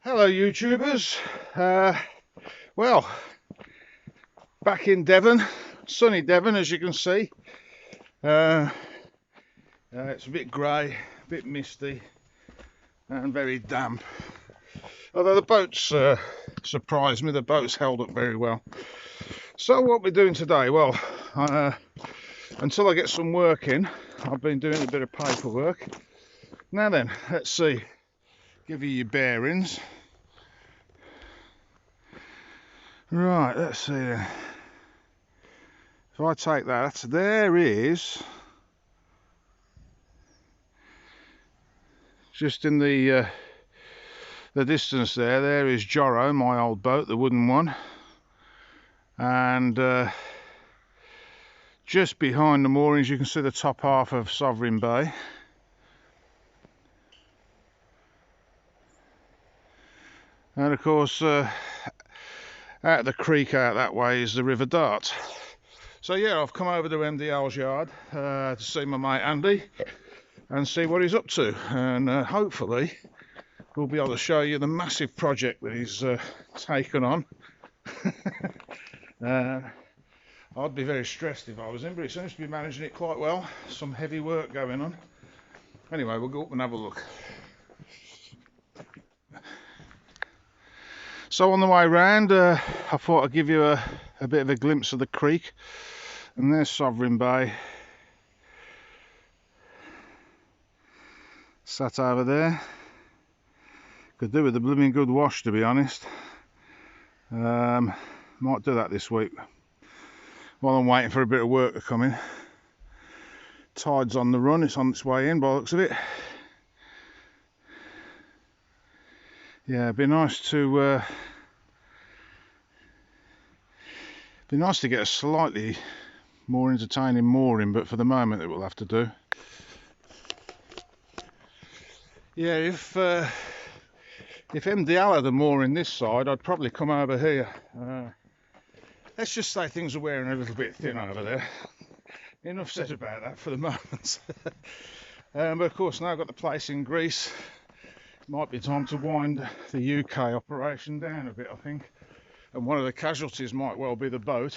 Hello YouTubers, well, back in Devon, sunny Devon as you can see. It's a bit grey, a bit misty and very damp. Although the boats surprised me, the boats held up very well. So what we're doing today, well, until I get some work in, I've been doing a bit of paperwork. Now then, let's see, give you your bearings. Right, let's see then. If I take that, there is, just in the distance there is Jorro, my old boat, the wooden one. And just behind the moorings you can see the top half of Sovereign Bay. And of course, out the creek out that way is the River Dart. So yeah, I've come over to MDL's yard to see my mate Andy and see what he's up to, and hopefully we'll be able to show you the massive project that he's taken on. I'd be very stressed if I was him, but he seems to be managing it quite well. Some heavy work going on. Anyway, we'll go up and have a look. So on the way round, I thought I'd give you a bit of a glimpse of the creek. And there's Sovereign Bay. Sat over there. Could do with a blooming good wash, to be honest. Might do that this week while I'm waiting for a bit of work to come in. Tide's on the run, it's on its way in by the looks of it. Yeah, it'd be nice to get a slightly more entertaining mooring, but for the moment it will have to do. Yeah, if MDL had a mooring this side, I'd probably come over here. Let's just say things are wearing a little bit thin over there. Enough said about that for the moment. But of course, now I've got the place in Greece. Might be time to wind the UK operation down a bit, I think. And one of the casualties might well be the boat.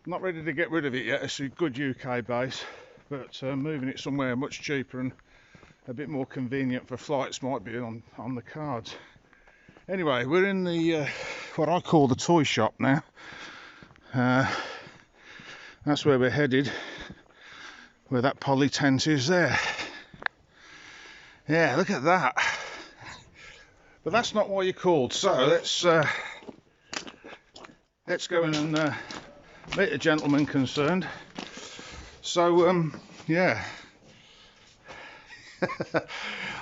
Not ready to get rid of it yet. It's a good UK base, but moving it somewhere much cheaper and a bit more convenient for flights might be on the cards. Anyway, we're in the what I call the toy shop now. That's where we're headed, where that poly tent is there. Yeah, look at that. But that's not why you're called. So let's go in and meet the gentleman concerned. So yeah.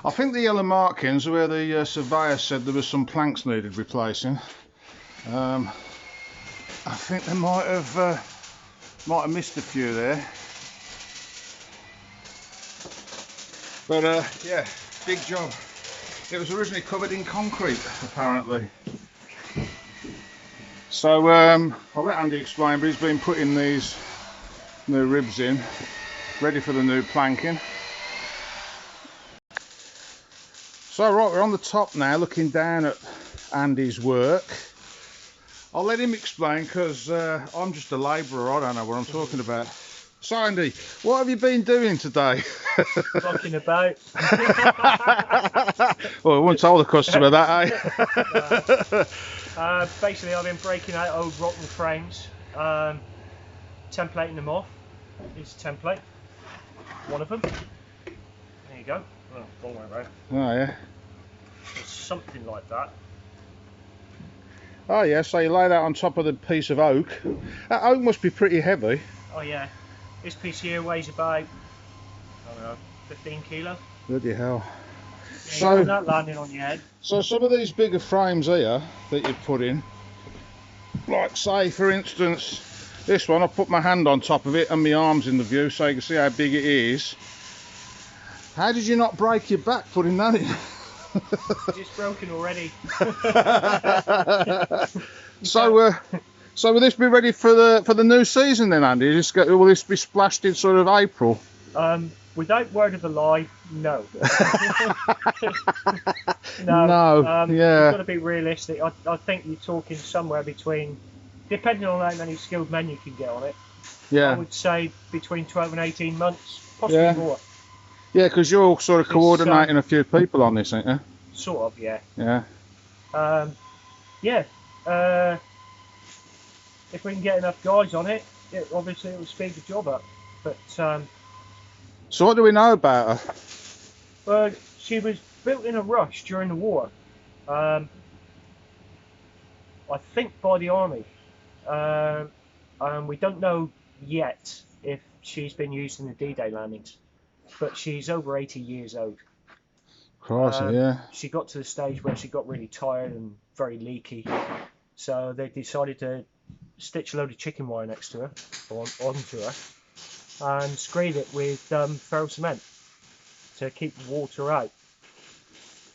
I think the yellow markings are where the surveyor said there was some planks needed replacing. I think they might have missed a few there. But yeah, big job. It was originally covered in concrete, apparently. So I'll let Andy explain, but he's been putting these new ribs in, ready for the new planking. So right, we're on the top now, looking down at Andy's work. I'll let him explain, because I'm just a labourer, I don't know what I'm talking about. So Andy, what have you been doing today? Rocking about. Well, I wouldn't tell the customer that, eh? Basically, I've been breaking out old rotten frames, templating them off. Here's a template, one of them. There you go. Oh, wrong way around. Oh yeah. It's something like that. Oh yeah, so you lay that on top of the piece of oak. That oak must be pretty heavy. Oh yeah. This piece here weighs about, I don't know, 15 kilo. Bloody hell. So not landing on your head. So some of these bigger frames here that you put in, like say for instance this one, I put my hand on top of it and my arms in the view so you can see how big it is. How did you not break your back putting that in? It's broken already. So will this be ready for the new season then, Andy? Will this be splashed in sort of April? Without word of a lie, no. No, You've yeah. got to be realistic. I think you're talking somewhere between, depending on how many skilled men you can get on it, I Yeah, would say between 12 and 18 months, possibly yeah. more. Yeah, because you're all sort of coordinating a few people on this, ain't you? Sort of, yeah. Yeah. Yeah. If we can get enough guys on it, obviously it will speed the job up. But So what do we know about her? well, she was built in a rush during the war. I think by the army. And we don't know yet if she's been used in the D-Day landings. But she's over 80 years old. Crikey, yeah. She got to the stage where she got really tired and very leaky. So they decided to stitch a load of chicken wire next to her, or onto her, and screed it with ferro cement to keep the water out.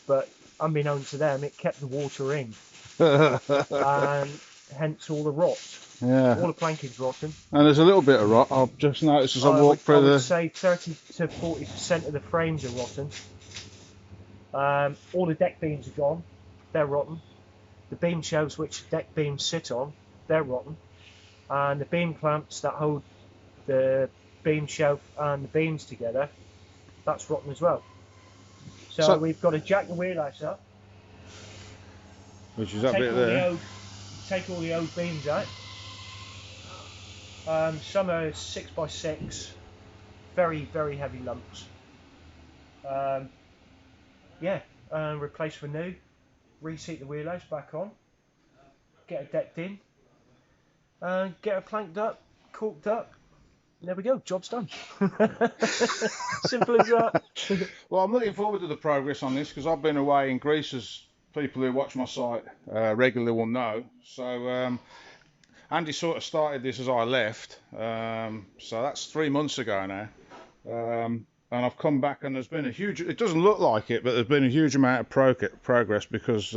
But unbeknown to them, it kept the water in, and hence all the rot. Yeah. All the planking's rotten. And there's a little bit of rot. I've just noticed as I walk through I would say 30 to 40% of the frames are rotten. All the deck beams are gone. They're rotten. The beam shelves which the deck beams sit on, they're rotten. And the beam clamps that hold the beam shelf and the beams together, that's rotten as well. So we've got to jack the wheelhouse up, which is that bit there. Take all the old beams out. Some are 6x6, very, very heavy lumps. Replace for new, reseat the wheelhouse back on, get it decked in, get it planked up, corked up. There we go, job's done. Simple as that. Well, I'm looking forward to the progress on this because I've been away in Greece, as people who watch my site regularly will know. So Andy sort of started this as I left, so that's 3 months ago now. And I've come back and there's been a huge, it doesn't look like it, but there's been a huge amount of progress because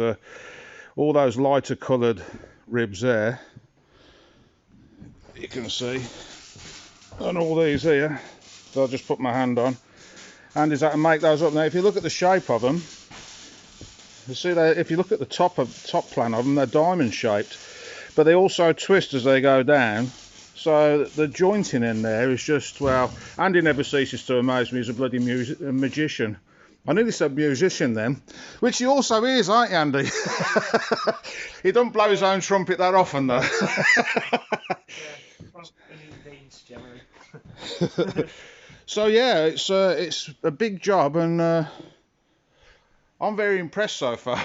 all those lighter coloured ribs there, you can see, and all these here, so I'll just put my hand on, Andy's had to make those up. Now if you look at the shape of them, you see that if you look at the top plan of them, they're diamond shaped, but they also twist as they go down. So the jointing in there is just, well, Andy never ceases to amaze me as a bloody magician. I nearly said musician then, which he also is, aren't you, Andy? He don't blow his own trumpet that often, though. So yeah, it's a big job, and I'm very impressed so far.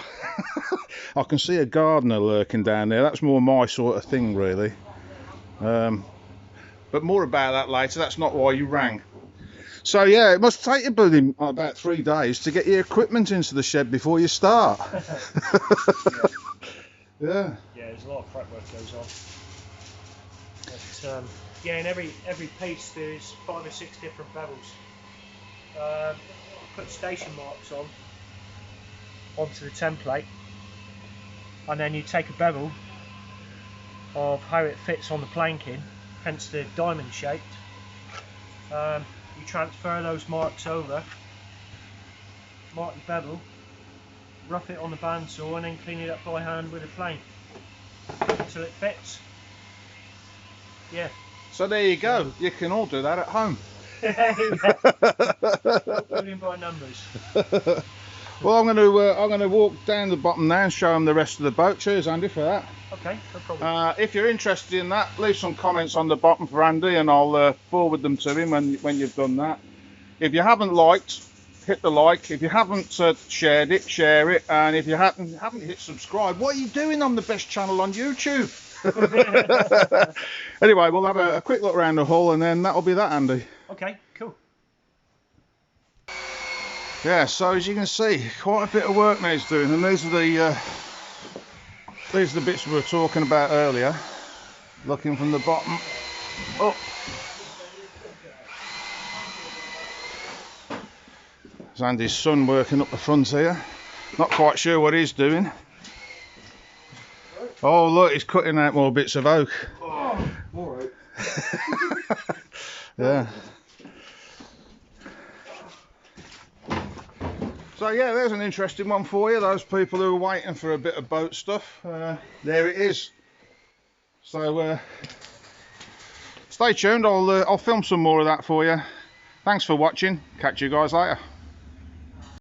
I can see a gardener lurking down there. That's more my sort of thing, really. But more about that later. That's not why you rang. So yeah, it must take you bloody about 3 days to get your equipment into the shed before you start. Yeah. Yeah, there's a lot of prep work goes on. But in every piece there's 5 or 6 different bevels. Put station marks onto the template, and then you take a bevel of how it fits on the planking, hence the diamond shaped. You transfer those marks over, mark the bevel, rough it on the bandsaw, and then clean it up by hand with a plane until it fits. Yeah. So there you go. You can all do that at home. Building by numbers. Well, I'm going to walk down the bottom now and show them the rest of the boat. Cheers, Andy, for that. Okay, no problem. If you're interested in that, leave some comments on the bottom for Andy, and I'll forward them to him when you've done that. If you haven't liked, hit the like. If you haven't shared it, share it. And if you haven't hit subscribe, what are you doing on the best channel on YouTube? Anyway, we'll have a quick look around the hull, and then that'll be that, Andy. Okay, cool. Yeah, so as you can see, quite a bit of work needs doing, and these are the bits we were talking about earlier. Looking from the bottom up. There's Andy's son working up the front here. Not quite sure what he's doing. Oh look, he's cutting out more bits of oak. Oh, alright. Yeah. So yeah, there's an interesting one for you, those people who are waiting for a bit of boat stuff. There it is. So stay tuned, I'll film some more of that for you. Thanks for watching, catch you guys later.